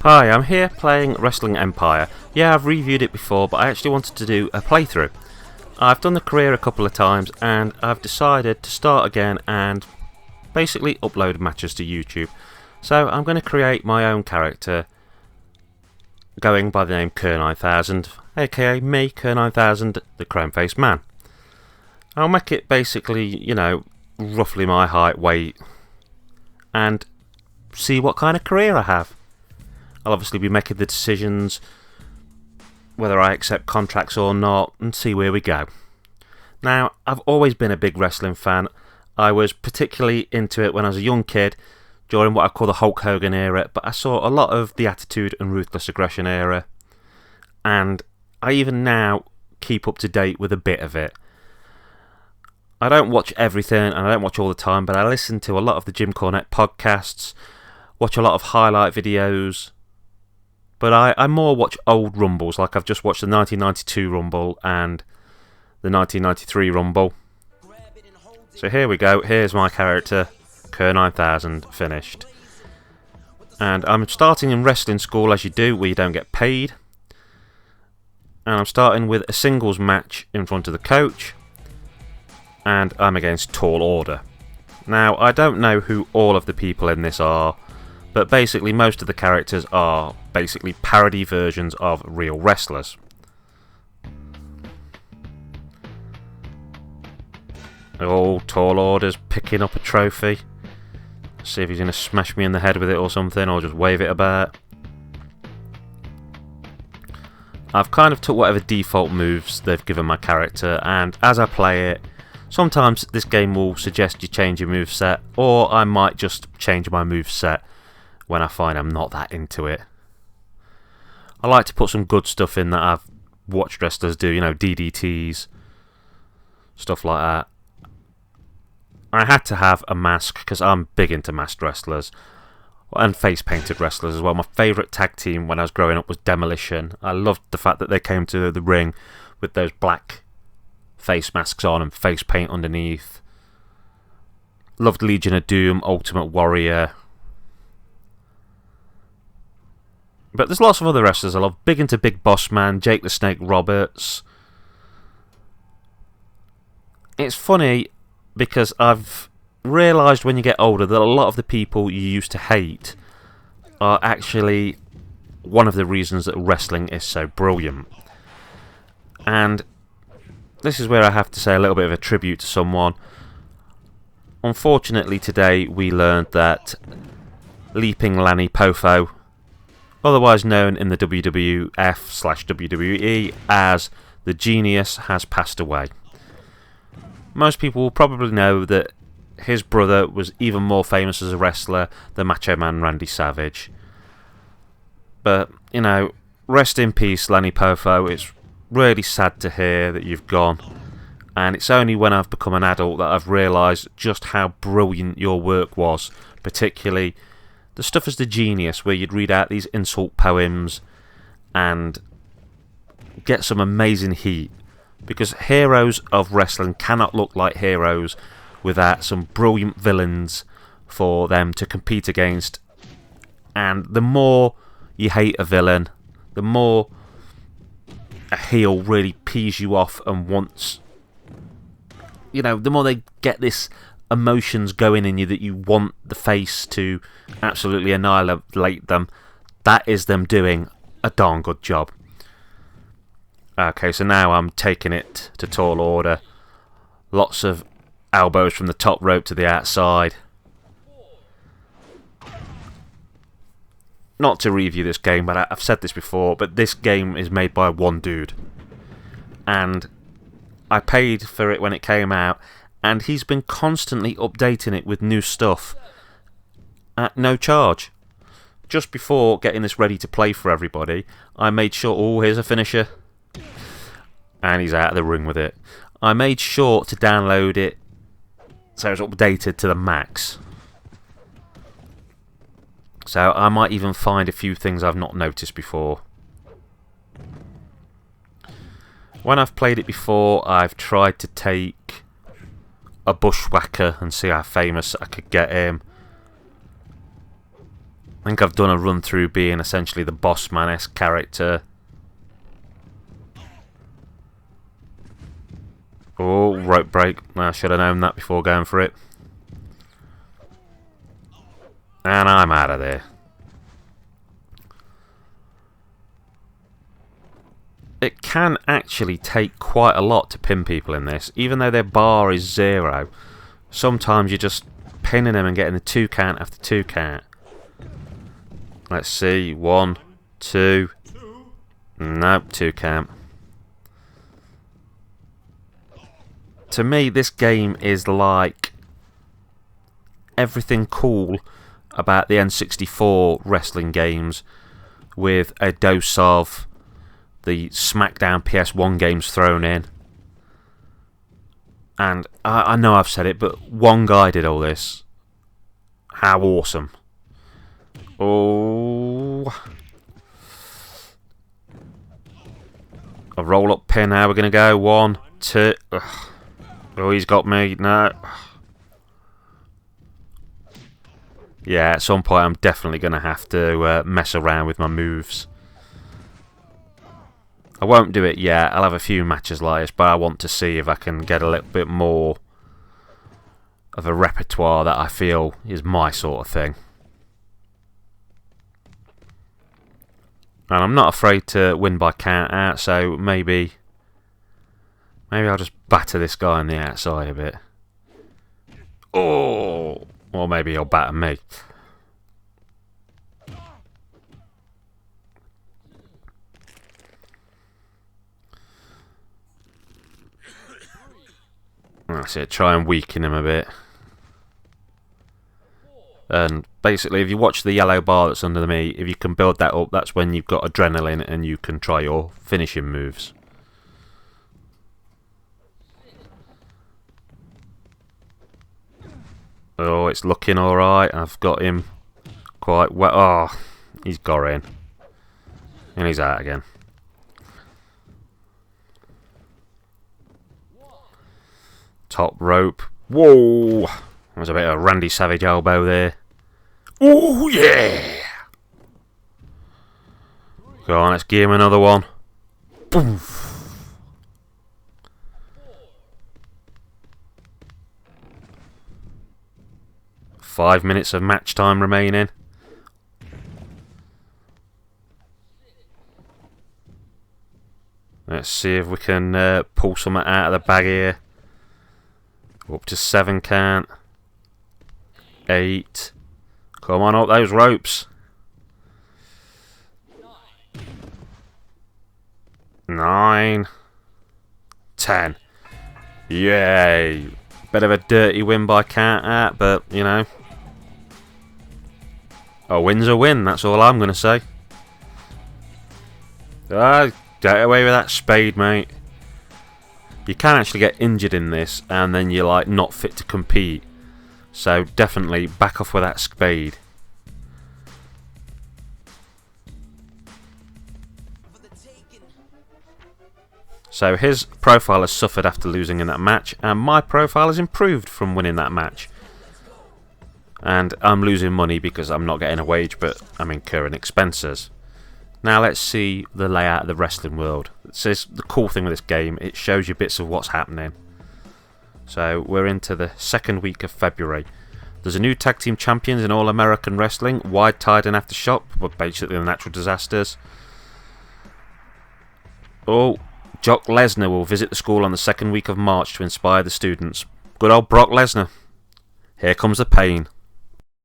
Hi, I'm here playing Wrestling Empire. Yeah, I've reviewed it before, but I actually wanted to do a playthrough. I've done the career a couple of times, and I've decided to start again and basically upload matches to YouTube. So I'm going to create my own character, going by the name KERR900'S, aka me, KERR900'S, the Chrome-Faced Man. I'll make it basically, roughly my height, weight, and see what kind of career I have. I'll obviously be making the decisions whether I accept contracts or not, and see where we go. Now, I've always been a big wrestling fan. I was particularly into it when I was a young kid, during what I call the Hulk Hogan era, but I saw a lot of the Attitude and Ruthless Aggression era, and I even now keep up to date with a bit of it. I don't watch everything, and I don't watch all the time, but I listen to a lot of the Jim Cornette podcasts, watch a lot of highlight videos, but I more watch old Rumbles, like I've just watched the 1992 Rumble and the 1993 Rumble. So here we go, here's my character, KERR900'S, finished. And I'm starting in wrestling school, as you do, where you don't get paid. And I'm starting with a singles match in front of the coach. And I'm against Tall Order. Now, I don't know who all of the people in this are, but basically most of the characters are basically parody versions of real wrestlers. Oh, Tall Order's picking up a trophy. See if he's going to smash me in the head with it or something, or just wave it about. I've kind of took whatever default moves they've given my character, and as I play it, sometimes this game will suggest you change your moveset, or I might just change my moveset when I find I'm not that into it. I like to put some good stuff in that I've watched wrestlers do, DDTs, stuff like that. I had to have a mask because I'm big into masked wrestlers and face painted wrestlers as well. My favourite tag team when I was growing up was Demolition. I loved the fact that they came to the ring with those black face masks on and face paint underneath. Loved Legion of Doom, Ultimate Warrior. But there's lots of other wrestlers I love. Big into Big Boss Man, Jake the Snake Roberts. It's funny because I've realised when you get older that a lot of the people you used to hate are actually one of the reasons that wrestling is so brilliant. And this is where I have to say a little bit of a tribute to someone. Unfortunately today we learned that Leaping Lanny Pofo, otherwise known in the WWF/WWE as the Genius, has passed away. Most people will probably know that his brother was even more famous as a wrestler than Macho Man Randy Savage. But, rest in peace, Lanny Pofo. It's really sad to hear that you've gone. And it's only when I've become an adult that I've realised just how brilliant your work was. Particularly the stuff as the Genius, where you'd read out these insult poems and get some amazing heat. Because heroes of wrestling cannot look like heroes without some brilliant villains for them to compete against. And the more you hate a villain, the more a heel really pees you off and wants, the more they get this emotions going in you that you want the face to absolutely annihilate them. That is them doing a darn good job. Okay, so now I'm taking it to Tall Order. Lots of elbows from the top rope to the outside. Not to review this game, but I've said this before, but this game is made by one dude. And I paid for it when it came out, and he's been constantly updating it with new stuff at no charge. Just before getting this ready to play for everybody, I made sure, here's a finisher. And he's out of the ring with it. I made sure to download it so it's updated to the max. So I might even find a few things I've not noticed before. When I've played it before, I've tried to take a bushwhacker and see how famous I could get him. think I've done a run through being essentially the boss man-esque character. Oh, rope break. I should have known that before going for it. And I'm out of there. It can actually take quite a lot to pin people in this, even though their bar is 0. Sometimes you're just pinning them and getting the 2 count after 2 count. Let's see, 1, 2. Nope, 2 count. To me, this game is like everything cool about the N64 wrestling games with a dose of the SmackDown PS1 games thrown in. And I know I've said it, but one guy did all this. How awesome. Oh. A roll-up pin, how we're going to go. 1, 2. Ugh. Oh, he's got me. No. Yeah, at some point I'm definitely going to have to mess around with my moves. I won't do it yet. I'll have a few matches like this, but I want to see if I can get a little bit more of a repertoire that I feel is my sort of thing. And I'm not afraid to win by count out, so maybe I'll just batter this guy on the outside a bit. Oh! Or maybe he'll batter me. That's it, try and weaken him a bit. And basically, if you watch the yellow bar that's under me, if you can build that up, that's when you've got adrenaline and you can try your finishing moves. Oh, it's looking alright. I've got him quite well. Oh, he's got in. And he's out again. Top rope. Whoa! There's a bit of Randy Savage elbow there. Oh, yeah! Go on, let's give him another one. Boom! 5 minutes of match time remaining. Let's see if we can pull something out of the bag here. Up to 7 count. 8. Come on up those ropes. 9. 10. Yay. Bit of a dirty win by count out, but you know. A win's a win, that's all I'm going to say. Ah, get away with that spade, mate. You can actually get injured in this, and then you're like not fit to compete. So definitely back off with that spade. So his profile has suffered after losing in that match, and my profile has improved from winning that match. And I'm losing money because I'm not getting a wage, but I'm incurring expenses. Now let's see the layout of the wrestling world. This is the cool thing with this game, it shows you bits of what's happening. So we're into the second week of February. There's a new tag team champions in All American Wrestling, Wide Tide and Aftershock, but basically the Natural Disasters. Oh, Brock Lesnar will visit the school on the second week of March to inspire the students. Good old Brock Lesnar. Here comes the pain.